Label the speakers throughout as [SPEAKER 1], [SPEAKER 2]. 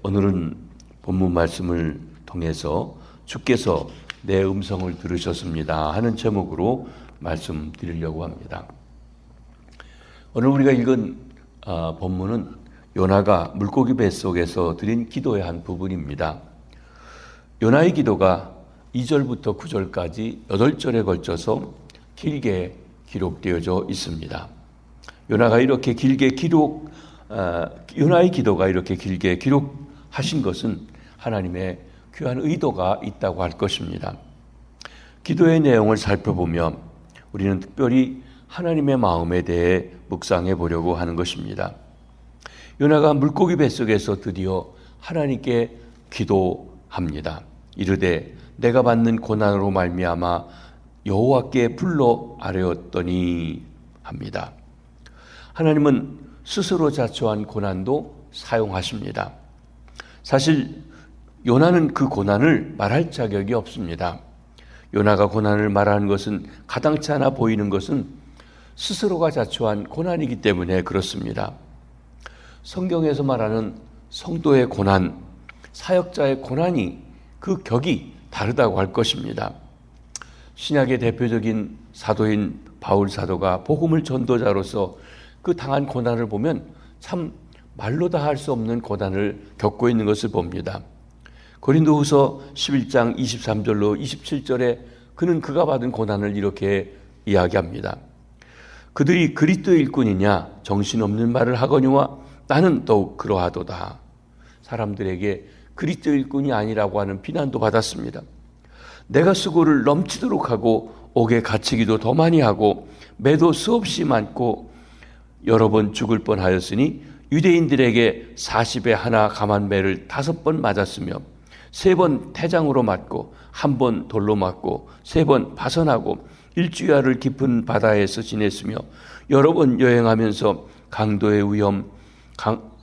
[SPEAKER 1] 오늘은 본문 말씀을 통해서 주께서 내 음성을 들으셨습니다 하는 제목으로 말씀드리려고 합니다. 오늘 우리가 읽은 본문은 요나가 물고기 뱃속에서 드린 기도의 한 부분입니다. 요나의 기도가 2절부터 9절까지 8절에 걸쳐서 길게 기록되어져 있습니다. 요나의 기도가 이렇게 길게 기록하신 것은 하나님의 귀한 의도가 있다고 할 것입니다. 기도의 내용을 살펴보면 우리는 특별히 하나님의 마음에 대해 묵상해 보려고 하는 것입니다. 요나가 물고기 뱃속에서 드디어 하나님께 기도합니다. 이르되 내가 받는 고난으로 말미암아 여호와께 불러 아뢰었더니 합니다. 하나님은 스스로 자초한 고난도 사용하십니다. 사실 요나는 그 고난을 말할 자격이 없습니다. 요나가 고난을 말하는 것은 가당치 않아 보이는 것은 스스로가 자초한 고난이기 때문에 그렇습니다. 성경에서 말하는 성도의 고난, 사역자의 고난이 그 격이 다르다고 할 것입니다. 신약의 대표적인 사도인 바울 사도가 복음을 전도자로서 그 당한 고난을 보면 참 말로 다 할 수 없는 고난을 겪고 있는 것을 봅니다. 고린도후서 11장 23절로 27절에 그는 그가 받은 고난을 이렇게 이야기합니다. 그들이 그리스도의 일꾼이냐 정신없는 말을 하거니와 나는 더욱 그러하도다. 사람들에게 그리스도의 일꾼이 아니라고 하는 비난도 받았습니다. 내가 수고를 넘치도록 하고 옥에 갇히기도 더 많이 하고 매도 수없이 많고 여러 번 죽을 뻔하였으니 유대인들에게 40에 하나 감한 매를 5번 맞았으며 3번 태장으로 맞고 1번 돌로 맞고 3번 파선하고 일주야를 깊은 바다에서 지냈으며 여러 번 여행하면서 강도의 위험,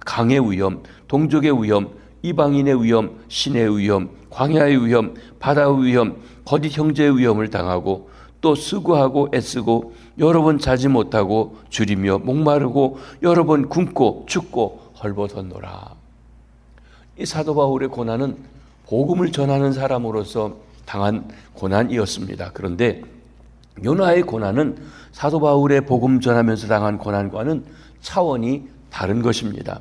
[SPEAKER 1] 강의 위험, 동족의 위험, 이방인의 위험, 신의 위험, 광야의 위험, 바다의 위험, 거짓 형제의 위험을 당하고 또 수고하고 애쓰고 여러 번 자지 못하고 줄이며 목마르고 여러 번 굶고 춥고 헐벗었노라. 이 사도 바울의 고난은 복음을 전하는 사람으로서 당한 고난이었습니다. 그런데 요나의 고난은 사도 바울의 복음 전하면서 당한 고난과는 차원이 다른 것입니다.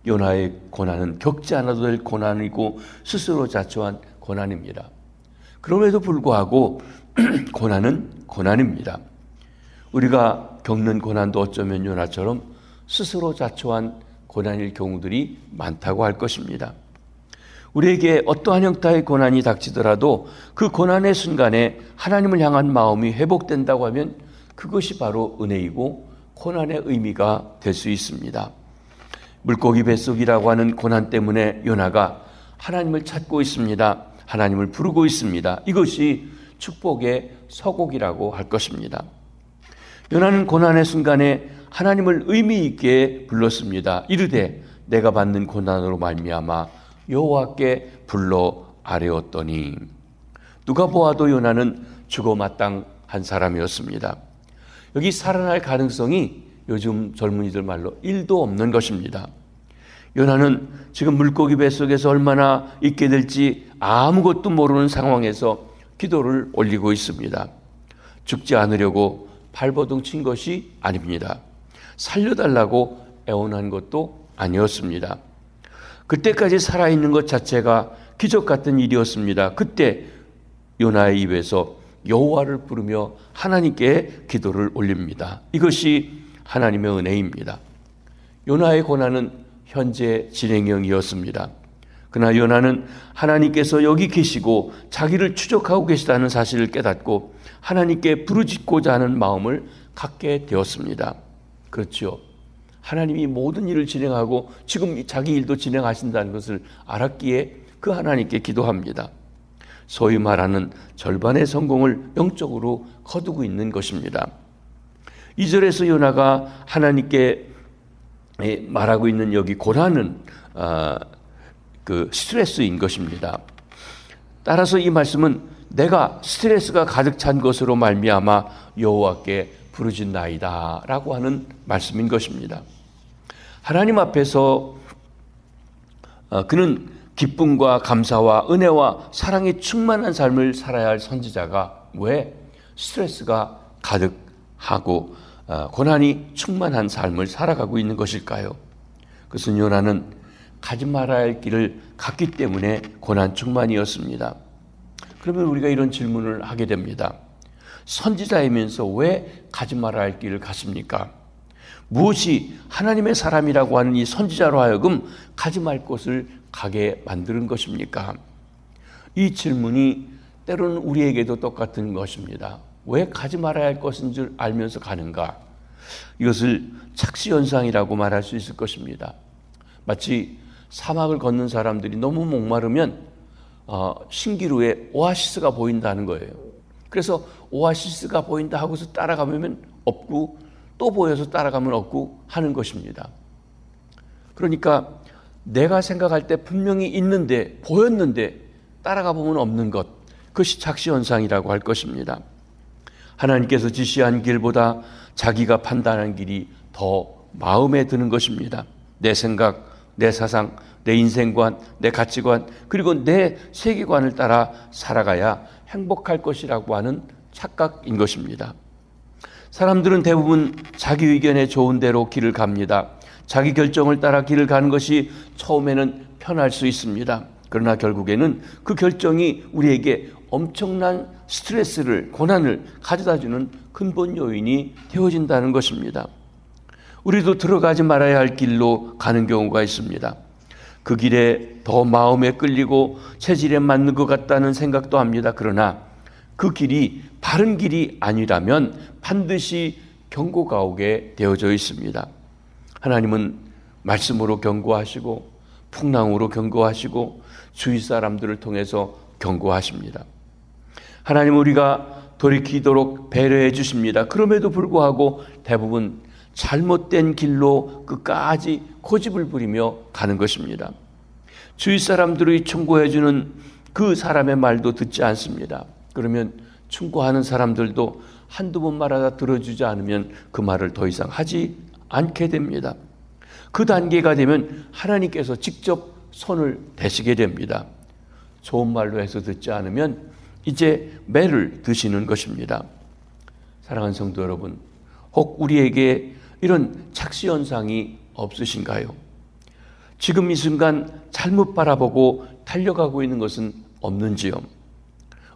[SPEAKER 1] 요나의 고난은 겪지 않아도 될 고난이고 스스로 자초한 고난입니다. 그럼에도 불구하고 고난은 고난입니다. 우리가 겪는 고난도 어쩌면 요나처럼 스스로 자초한 고난일 경우들이 많다고 할 것입니다. 우리에게 어떠한 형태의 고난이 닥치더라도 그 고난의 순간에 하나님을 향한 마음이 회복된다고 하면 그것이 바로 은혜이고 고난의 의미가 될 수 있습니다. 물고기 뱃속이라고 하는 고난 때문에 요나가 하나님을 찾고 있습니다. 하나님을 부르고 있습니다. 이것이 축복의 서곡이라고 할 것입니다. 요나는 고난의 순간에 하나님을 의미 있게 불렀습니다. 이르되 내가 받는 고난으로 말미암아 여호와께 불러 아뢰었더니. 누가 보아도 요나는 죽어 마땅한 사람이었습니다. 여기 살아날 가능성이 요즘 젊은이들 말로 1도 없는 것입니다. 요나는 지금 물고기 뱃속에서 얼마나 있게 될지 아무것도 모르는 상황에서 기도를 올리고 있습니다. 죽지 않으려고 발버둥 친 것이 아닙니다. 살려달라고 애원한 것도 아니었습니다. 그때까지 살아있는 것 자체가 기적 같은 일이었습니다. 그때 요나의 입에서 여호와를 부르며 하나님께 기도를 올립니다. 이것이 하나님의 은혜입니다. 요나의 고난은 현재 진행형이었습니다. 그러나 요나는 하나님께서 여기 계시고 자기를 추적하고 계시다는 사실을 깨닫고 하나님께 부르짖고자 하는 마음을 갖게 되었습니다. 그렇죠. 하나님이 모든 일을 진행하고 지금 자기 일도 진행하신다는 것을 알았기에 그 하나님께 기도합니다. 소위 말하는 절반의 성공을 영적으로 거두고 있는 것입니다. 2절에서 요나가 하나님께 말하고 있는 여기 고난은 그 스트레스인 것입니다. 따라서 이 말씀은 내가 스트레스가 가득 찬 것으로 말미암아 여호와께 부르짖나이다 라고 하는 말씀인 것입니다. 하나님 앞에서 그는 기쁨과 감사와 은혜와 사랑이 충만한 삶을 살아야 할 선지자가 왜 스트레스가 가득하고 고난이 충만한 삶을 살아가고 있는 것일까요? 그것은 요나는 가지 말아야 할 길을 갔기 때문에 고난 충만이었습니다. 그러면 우리가 이런 질문을 하게 됩니다. 선지자이면서 왜 가지 말아야 할 길을 갔습니까? 무엇이 하나님의 사람이라고 하는 이 선지자로 하여금 가지 말 곳을 가게 만드는 것입니까? 이 질문이 때로는 우리에게도 똑같은 것입니다. 왜 가지 말아야 할 것인 줄 알면서 가는가? 이것을 착시현상이라고 말할 수 있을 것입니다. 마치 사막을 걷는 사람들이 너무 목마르면 신기루에 오아시스가 보인다는 거예요. 그래서 오아시스가 보인다 하고서 따라가면 없고 또 보여서 따라가면 없고 하는 것입니다. 그러니까 내가 생각할 때 분명히 있는데 보였는데 따라가 보면 없는 것, 그것이 착시현상이라고 할 것입니다. 하나님께서 지시한 길보다 자기가 판단한 길이 더 마음에 드는 것입니다. 내 생각, 내 사상, 내 인생관, 내 가치관, 그리고 내 세계관을 따라 살아가야 행복할 것이라고 하는 착각인 것입니다. 사람들은 대부분 자기 의견에 좋은 대로 길을 갑니다. 자기 결정을 따라 길을 가는 것이 처음에는 편할 수 있습니다. 그러나 결국에는 그 결정이 우리에게 엄청난 스트레스를, 고난을 가져다주는 근본 요인이 되어진다는 것입니다. 우리도 들어가지 말아야 할 길로 가는 경우가 있습니다. 그 길에 더 마음에 끌리고 체질에 맞는 것 같다는 생각도 합니다. 그러나 그 길이 바른 길이 아니라면 반드시 경고가 오게 되어져 있습니다. 하나님은 말씀으로 경고하시고 풍랑으로 경고하시고 주위 사람들을 통해서 경고하십니다. 하나님 우리가 돌이키도록 배려해 주십니다. 그럼에도 불구하고 대부분 잘못된 길로 끝까지 고집을 부리며 가는 것입니다. 주위 사람들이 충고해 주는 그 사람의 말도 듣지 않습니다. 그러면 충고하는 사람들도 한두 번 말하다 들어주지 않으면 그 말을 더 이상 하지 않게 됩니다. 그 단계가 되면 하나님께서 직접 손을 대시게 됩니다. 좋은 말로 해서 듣지 않으면 이제 매를 드시는 것입니다. 사랑하는 성도 여러분, 혹 우리에게 이런 착시현상이 없으신가요? 지금 이 순간 잘못 바라보고 달려가고 있는 것은 없는지요?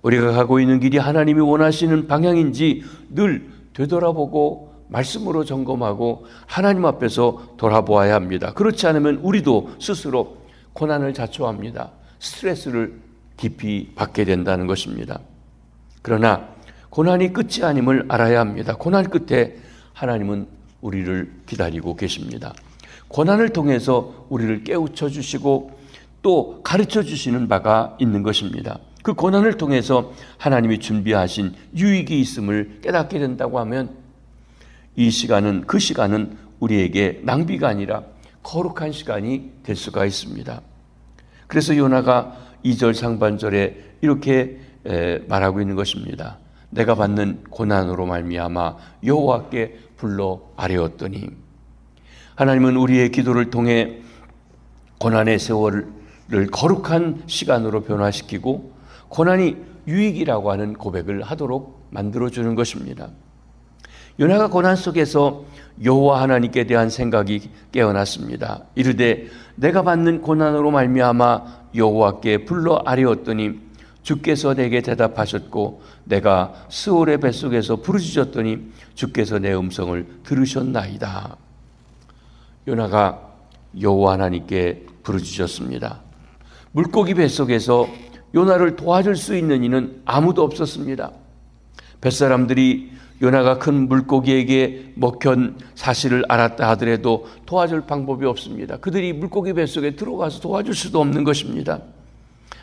[SPEAKER 1] 우리가 가고 있는 길이 하나님이 원하시는 방향인지 늘 되돌아보고 말씀으로 점검하고 하나님 앞에서 돌아보아야 합니다. 그렇지 않으면 우리도 스스로 고난을 자초합니다. 스트레스를 깊이 받게 된다는 것입니다. 그러나 고난이 끝이 아님을 알아야 합니다. 고난 끝에 하나님은 우리를 기다리고 계십니다. 고난을 통해서 우리를 깨우쳐 주시고 또 가르쳐 주시는 바가 있는 것입니다. 그 고난을 통해서 하나님이 준비하신 유익이 있음을 깨닫게 된다고 하면 이 시간은, 그 시간은 우리에게 낭비가 아니라 거룩한 시간이 될 수가 있습니다. 그래서 요나가 2절 상반절에 이렇게 말하고 있는 것입니다. 내가 받는 고난으로 말미암아 여호와께 불러 아뢰었더니, 하나님은 우리의 기도를 통해 고난의 세월을 거룩한 시간으로 변화시키고 고난이 유익이라고 하는 고백을 하도록 만들어주는 것입니다. 요나가 고난 속에서 여호와 하나님께 대한 생각이 깨어났습니다. 이르되 내가 받는 고난으로 말미암아 여호와께 불러 아뢰었더니 주께서 내게 대답하셨고 내가 스올의 뱃속에서 부르짖었더니 주께서 내 음성을 들으셨나이다. 요나가 여호와 하나님께 부르짖었습니다. 물고기 뱃속에서 요나를 도와줄 수 있는 이는 아무도 없었습니다. 뱃사람들이 요나가 큰 물고기에게 먹힌 사실을 알았다 하더라도 도와줄 방법이 없습니다. 그들이 물고기 뱃속에 들어가서 도와줄 수도 없는 것입니다.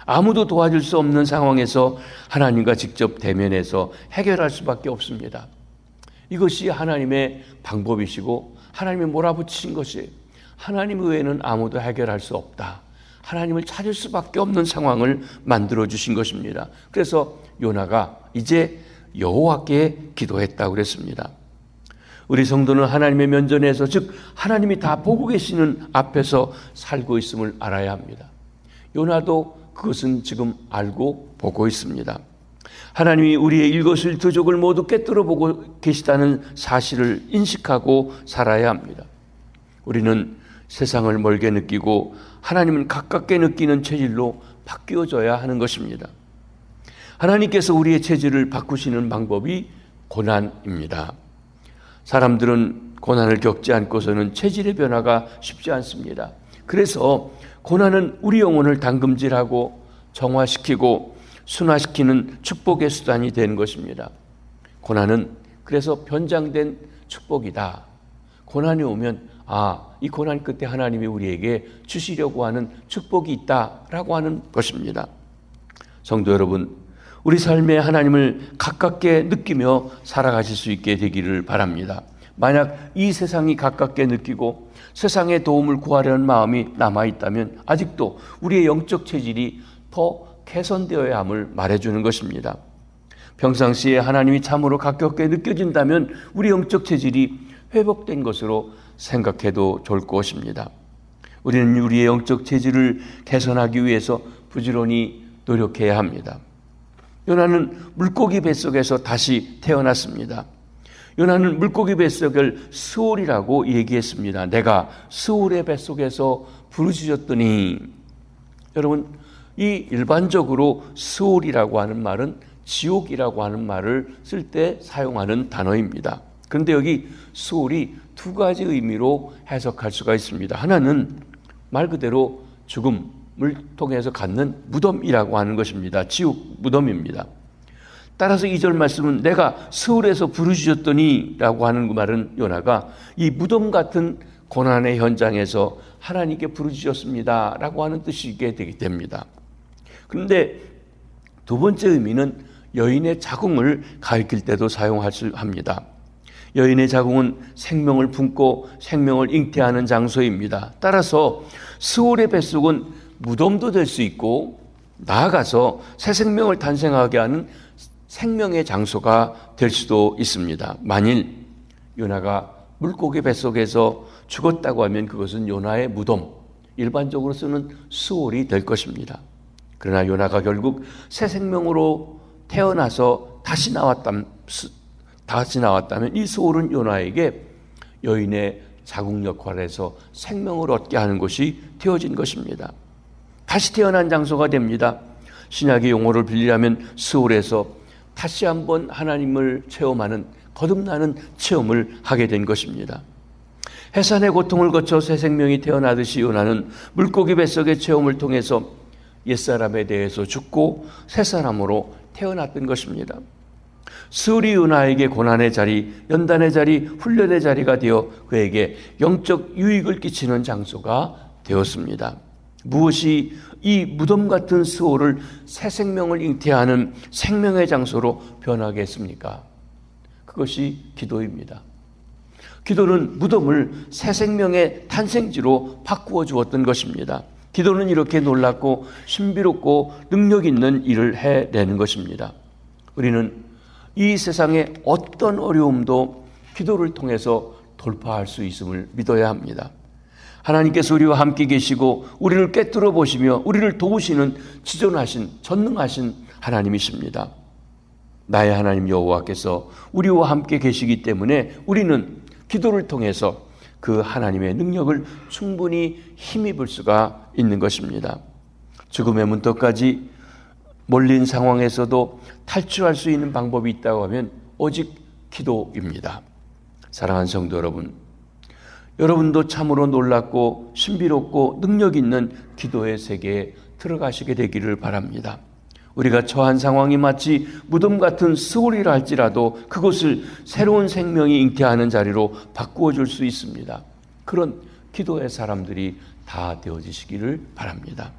[SPEAKER 1] 아무도 도와줄 수 없는 상황에서 하나님과 직접 대면해서 해결할 수밖에 없습니다. 이것이 하나님의 방법이시고 하나님이 몰아붙이신 것이에요. 하나님 외에는 아무도 해결할 수 없다. 하나님을 찾을 수밖에 없는 상황을 만들어주신 것입니다. 그래서 요나가 이제 여호와께 기도했다고 그랬습니다. 우리 성도는 하나님의 면전에서, 즉 하나님이 다 보고 계시는 앞에서 살고 있음을 알아야 합니다. 요나도 그것은 지금 알고 보고 있습니다. 하나님이 우리의 일거수일투족을 모두 꿰뚫어 보고 계시다는 사실을 인식하고 살아야 합니다. 우리는 세상을 멀게 느끼고 하나님은 가깝게 느끼는 체질로 바뀌어져야 하는 것입니다. 하나님께서 우리의 체질을 바꾸시는 방법이 고난입니다. 사람들은 고난을 겪지 않고서는 체질의 변화가 쉽지 않습니다. 그래서 고난은 우리 영혼을 담금질하고 정화시키고 순화시키는 축복의 수단이 되는 것입니다. 고난은 그래서 변장된 축복이다. 고난이 오면 이 고난 끝에 하나님이 우리에게 주시려고 하는 축복이 있다라고 하는 것입니다. 성도 여러분, 우리 삶에 하나님을 가깝게 느끼며 살아가실 수 있게 되기를 바랍니다. 만약 이 세상이 가깝게 느끼고 세상의 도움을 구하려는 마음이 남아있다면 아직도 우리의 영적 체질이 더 개선되어야 함을 말해주는 것입니다. 평상시에 하나님이 참으로 가깝게 느껴진다면 우리 영적 체질이 회복된 것으로 생각해도 좋을 것입니다. 우리는 우리의 영적 체질을 개선하기 위해서 부지런히 노력해야 합니다. 요나는 물고기 뱃속에서 다시 태어났습니다. 요나는 물고기 뱃속을 스올이라고 얘기했습니다. 내가 스올의 뱃속에서 부르짖었더니, 여러분, 이 일반적으로 스올이라고 하는 말은 지옥이라고 하는 말을 쓸 때 사용하는 단어입니다. 그런데 여기 스올이 두 가지 의미로 해석할 수가 있습니다. 하나는 말 그대로 죽음을 통해서 갖는 무덤이라고 하는 것입니다. 지옥 무덤입니다. 따라서 2절 말씀은 내가 스올에서 부르짖었더니 라고 하는 그 말은 요나가 이 무덤 같은 고난의 현장에서 하나님께 부르짖었습니다 라고 하는 뜻이게 되게 됩니다. 그런데 두 번째 의미는 여인의 자궁을 가리킬 때도 사용합니다. 여인의 자궁은 생명을 품고 생명을 잉태하는 장소입니다. 따라서 스올의 뱃속은 무덤도 될 수 있고 나아가서 새 생명을 탄생하게 하는 생명의 장소가 될 수도 있습니다. 만일 요나가 물고기 뱃속에서 죽었다고 하면 그것은 요나의 무덤, 일반적으로 쓰는 스올이 될 것입니다. 그러나 요나가 결국 새 생명으로 태어나서 다시 나왔다면 이 스올은 요나에게 여인의 자궁 역할에서 생명을 얻게 하는 것이 되어진 것입니다. 다시 태어난 장소가 됩니다. 신약의 용어를 빌리려면 스올에서 다시 한번 하나님을 체험하는 거듭나는 체험을 하게 된 것입니다. 해산의 고통을 거쳐 새 생명이 태어나듯이 요나는 물고기 뱃속의 체험을 통해서 옛사람에 대해서 죽고 새 사람으로 태어났던 것입니다. 스올이 요나에게 고난의 자리, 연단의 자리, 훈련의 자리가 되어 그에게 영적 유익을 끼치는 장소가 되었습니다. 무엇이 이 무덤 같은 스올을 새 생명을 잉태하는 생명의 장소로 변하게 했습니까? 그것이 기도입니다. 기도는 무덤을 새 생명의 탄생지로 바꾸어 주었던 것입니다. 기도는 이렇게 놀랍고 신비롭고 능력 있는 일을 해내는 것입니다. 우리는 이 세상의 어떤 어려움도 기도를 통해서 돌파할 수 있음을 믿어야 합니다. 하나님께서 우리와 함께 계시고 우리를 꿰뚫어 보시며 우리를 도우시는 지존하신 전능하신 하나님이십니다. 나의 하나님 여호와께서 우리와 함께 계시기 때문에 우리는 기도를 통해서 그 하나님의 능력을 충분히 힘입을 수가 있는 것입니다. 죽음의 문턱까지 몰린 상황에서도 탈출할 수 있는 방법이 있다고 하면 오직 기도입니다. 사랑하는 성도 여러분, 여러분도 참으로 놀랍고 신비롭고 능력 있는 기도의 세계에 들어가시게 되기를 바랍니다. 우리가 처한 상황이 마치 무덤 같은 스올이라 할지라도 그것을 새로운 생명이 잉태하는 자리로 바꾸어 줄 수 있습니다. 그런 기도의 사람들이 다 되어지시기를 바랍니다.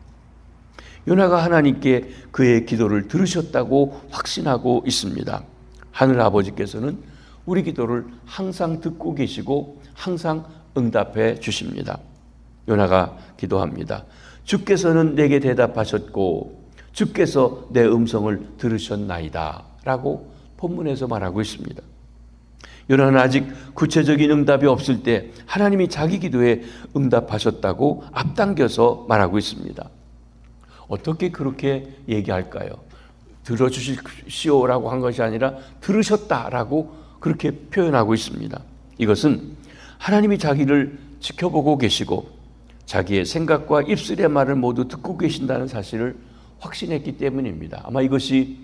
[SPEAKER 1] 요나가 하나님께 그의 기도를 들으셨다고 확신하고 있습니다. 하늘 아버지께서는 우리 기도를 항상 듣고 계시고 항상 응답해 주십니다. 요나가 기도합니다. 주께서는 내게 대답하셨고 주께서 내 음성을 들으셨나이다 라고 본문에서 말하고 있습니다. 요나는 아직 구체적인 응답이 없을 때 하나님이 자기 기도에 응답하셨다고 앞당겨서 말하고 있습니다. 어떻게 그렇게 얘기할까요? 들어주시오라고 한 것이 아니라 들으셨다라고 그렇게 표현하고 있습니다. 이것은 하나님이 자기를 지켜보고 계시고 자기의 생각과 입술의 말을 모두 듣고 계신다는 사실을 확신했기 때문입니다. 아마 이것이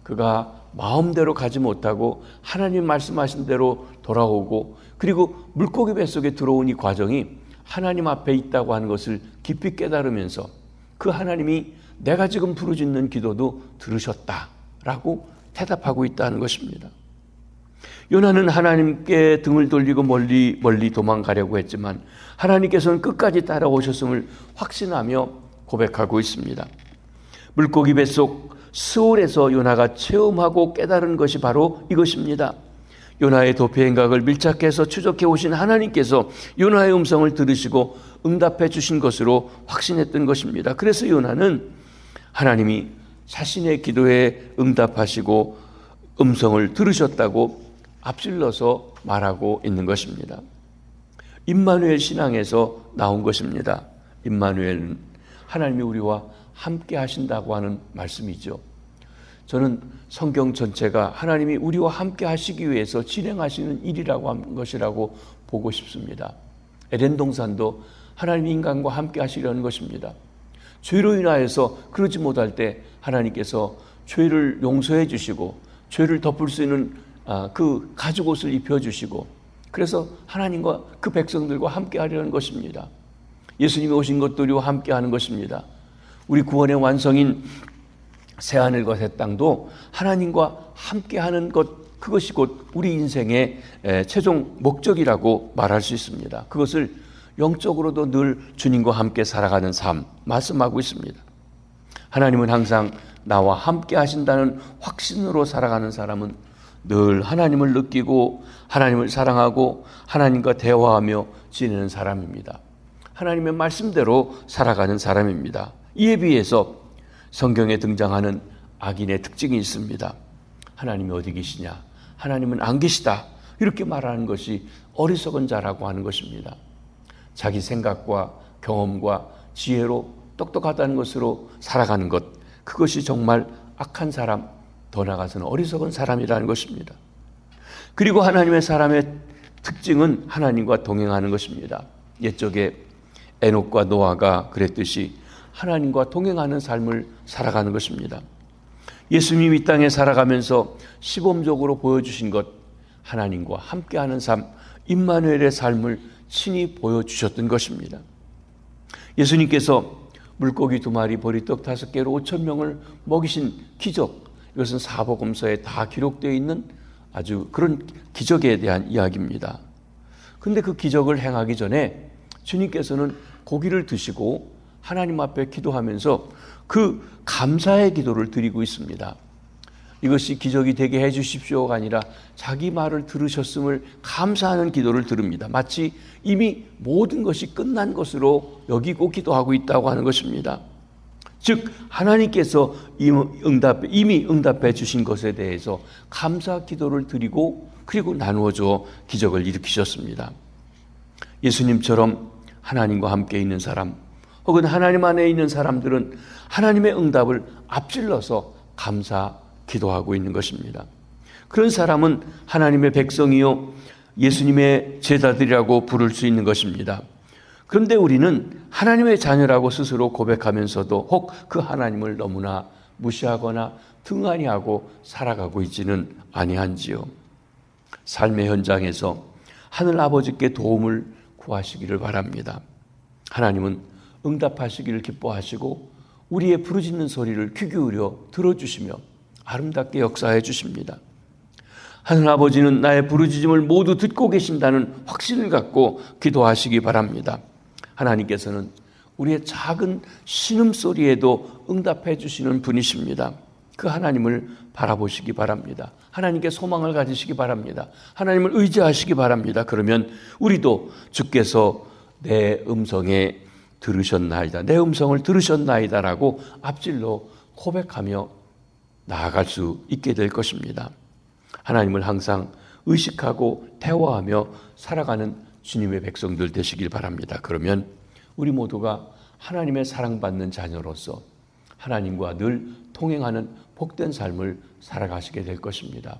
[SPEAKER 1] 그가 마음대로 가지 못하고 하나님 말씀하신 대로 돌아오고 그리고 물고기 뱃속에 들어온 이 과정이 하나님 앞에 있다고 하는 것을 깊이 깨달으면서 그 하나님이 내가 지금 부르짖는 기도도 들으셨다라고 대답하고 있다는 것입니다. 요나는 하나님께 등을 돌리고 멀리 도망가려고 했지만 하나님께서는 끝까지 따라오셨음을 확신하며 고백하고 있습니다. 물고기 뱃속 스올에서 요나가 체험하고 깨달은 것이 바로 이것입니다. 요나의 도피 행각을 밀착해서 추적해 오신 하나님께서 요나의 음성을 들으시고 응답해 주신 것으로 확신했던 것입니다. 그래서 요나는 하나님이 자신의 기도에 응답하시고 음성을 들으셨다고 앞질러서 말하고 있는 것입니다. 임마누엘 신앙에서 나온 것입니다. 임마누엘은 하나님이 우리와 함께 하신다고 하는 말씀이죠. 저는 성경 전체가 하나님이 우리와 함께 하시기 위해서 진행하시는 일이라고 한 것이라고 보고 싶습니다. 에덴 동산도 하나님이 인간과 함께 하시려는 것입니다. 죄로 인하여서 그러지 못할 때 하나님께서 죄를 용서해 주시고 죄를 덮을 수 있는 그 가죽옷을 입혀주시고 그래서 하나님과 그 백성들과 함께 하려는 것입니다. 예수님이 오신 것도 우리와 함께 하는 것입니다. 우리 구원의 완성인 새하늘과 새 땅도 하나님과 함께 하는 것, 그것이 곧 우리 인생의 최종 목적이라고 말할 수 있습니다. 그것을 영적으로도 늘 주님과 함께 살아가는 삶 말씀하고 있습니다. 하나님은 항상 나와 함께 하신다는 확신으로 살아가는 사람은 늘 하나님을 느끼고 하나님을 사랑하고 하나님과 대화하며 지내는 사람입니다. 하나님의 말씀대로 살아가는 사람입니다. 이에 비해서 성경에 등장하는 악인의 특징이 있습니다. 하나님이 어디 계시냐? 하나님은 안 계시다. 이렇게 말하는 것이 어리석은 자라고 하는 것입니다. 자기 생각과 경험과 지혜로 똑똑하다는 것으로 살아가는 것, 그것이 정말 악한 사람, 더 나아가서는 어리석은 사람이라는 것입니다. 그리고 하나님의 사람의 특징은 하나님과 동행하는 것입니다. 옛적에 에녹과 노아가 그랬듯이 하나님과 동행하는 삶을 살아가는 것입니다. 예수님이 이 땅에 살아가면서 시범적으로 보여주신 것, 하나님과 함께하는 삶, 임마누엘의 삶을 친히 보여주셨던 것입니다. 예수님께서 물고기 2마리, 보리떡 5개로 5,000명을 먹이신 기적, 이것은 사복음서에 다 기록되어 있는 아주 그런 기적에 대한 이야기입니다. 그런데 그 기적을 행하기 전에 주님께서는 고기를 드시고 하나님 앞에 기도하면서 그 감사의 기도를 드리고 있습니다. 이것이 기적이 되게 해 주십시오가 아니라 자기 말을 들으셨음을 감사하는 기도를 드립니다. 마치 이미 모든 것이 끝난 것으로 여기고 기도하고 있다고 하는 것입니다. 즉 하나님께서 이미 응답해 주신 것에 대해서 감사 기도를 드리고 그리고 나누어 줘 기적을 일으키셨습니다. 예수님처럼 하나님과 함께 있는 사람 혹은 하나님 안에 있는 사람들은 하나님의 응답을 앞질러서 감사 기도하고 있는 것입니다. 그런 사람은 하나님의 백성이요 예수님의 제자들이라고 부를 수 있는 것입니다. 그런데 우리는 하나님의 자녀라고 스스로 고백하면서도 혹 그 하나님을 너무나 무시하거나 등한히 하고 살아가고 있지는 아니한지요. 삶의 현장에서 하늘 아버지께 도움을 구하시기를 바랍니다. 하나님은 응답하시기를 기뻐하시고 우리의 부르짖는 소리를 귀 기울여 들어주시며 아름답게 역사해 주십니다. 하늘 아버지는 나의 부르짖음을 모두 듣고 계신다는 확신을 갖고 기도하시기 바랍니다. 하나님께서는 우리의 작은 신음소리에도 응답해 주시는 분이십니다. 그 하나님을 바라보시기 바랍니다. 하나님께 소망을 가지시기 바랍니다. 하나님을 의지하시기 바랍니다. 그러면 우리도 주께서 내 음성에 들으셨나이다, 내 음성을 들으셨나이다라고 앞질러 고백하며 나아갈 수 있게 될 것입니다. 하나님을 항상 의식하고 대화하며 살아가는 주님의 백성들 되시길 바랍니다. 그러면 우리 모두가 하나님의 사랑받는 자녀로서 하나님과 늘 통행하는 복된 삶을 살아가시게 될 것입니다.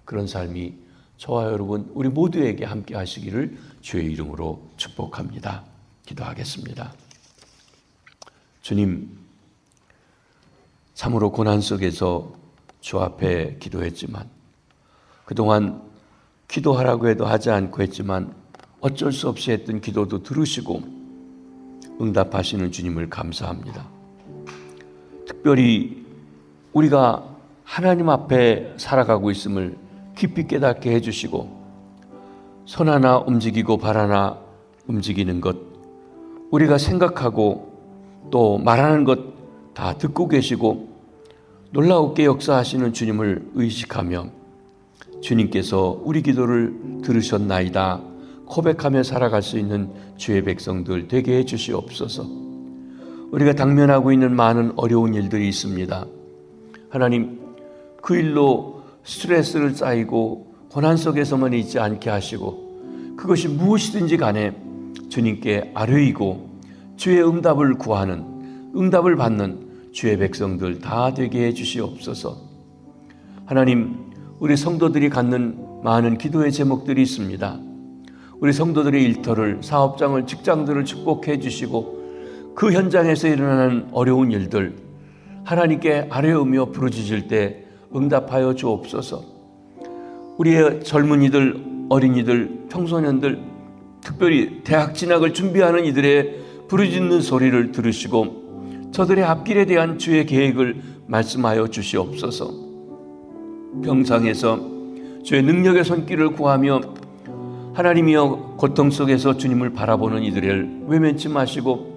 [SPEAKER 1] 그런 삶이 저와 여러분 우리 모두에게 함께 하시기를 주의 이름으로 축복합니다. 기도하겠습니다. 주님, 참으로 고난 속에서 주 앞에 기도했지만 그동안 기도하라고 해도 하지 않고 했지만 어쩔 수 없이 했던 기도도 들으시고 응답하시는 주님을 감사합니다. 특별히 우리가 하나님 앞에 살아가고 있음을 깊이 깨닫게 해주시고 손 하나 움직이고 발 하나 움직이는 것, 우리가 생각하고 또 말하는 것 다 듣고 계시고 놀라우게 역사하시는 주님을 의식하며 주님께서 우리 기도를 들으셨나이다 고백하며 살아갈 수 있는 주의 백성들 되게 해주시옵소서. 우리가 당면하고 있는 많은 어려운 일들이 있습니다. 하나님, 그 일로 스트레스를 쌓이고 고난 속에서만 있지 않게 하시고 그것이 무엇이든지 간에 주님께 아뢰이고 주의 응답을 구하는, 응답을 받는 주의 백성들 다 되게 해주시옵소서. 하나님, 우리 성도들이 갖는 많은 기도의 제목들이 있습니다. 우리 성도들의 일터를, 사업장을, 직장들을 축복해 주시고 그 현장에서 일어나는 어려운 일들 하나님께 아뢰으며 부르짖을 때 응답하여 주옵소서. 우리의 젊은이들, 어린이들, 청소년들, 특별히 대학 진학을 준비하는 이들의 부르짖는 소리를 들으시고 저들의 앞길에 대한 주의 계획을 말씀하여 주시옵소서. 병상에서 주의 능력의 손길을 구하며 하나님이여 고통 속에서 주님을 바라보는 이들을 외면치 마시고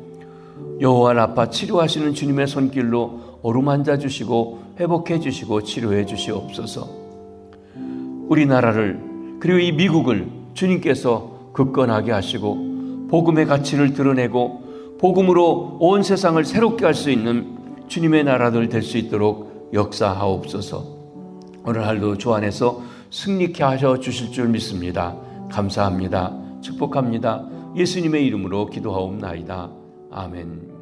[SPEAKER 1] 여호와 라파 치료하시는 주님의 손길로 어루만져 주시고 회복해 주시고 치료해 주시옵소서. 우리나라를 그리고 이 미국을 주님께서 굳건하게 하시고 복음의 가치를 드러내고 복음으로 온 세상을 새롭게 할 수 있는 주님의 나라들 될 수 있도록 역사하옵소서. 오늘 하루도 주 안에서 승리케 하셔 주실 줄 믿습니다. 감사합니다. 축복합니다. 예수님의 이름으로 기도하옵나이다. 아멘.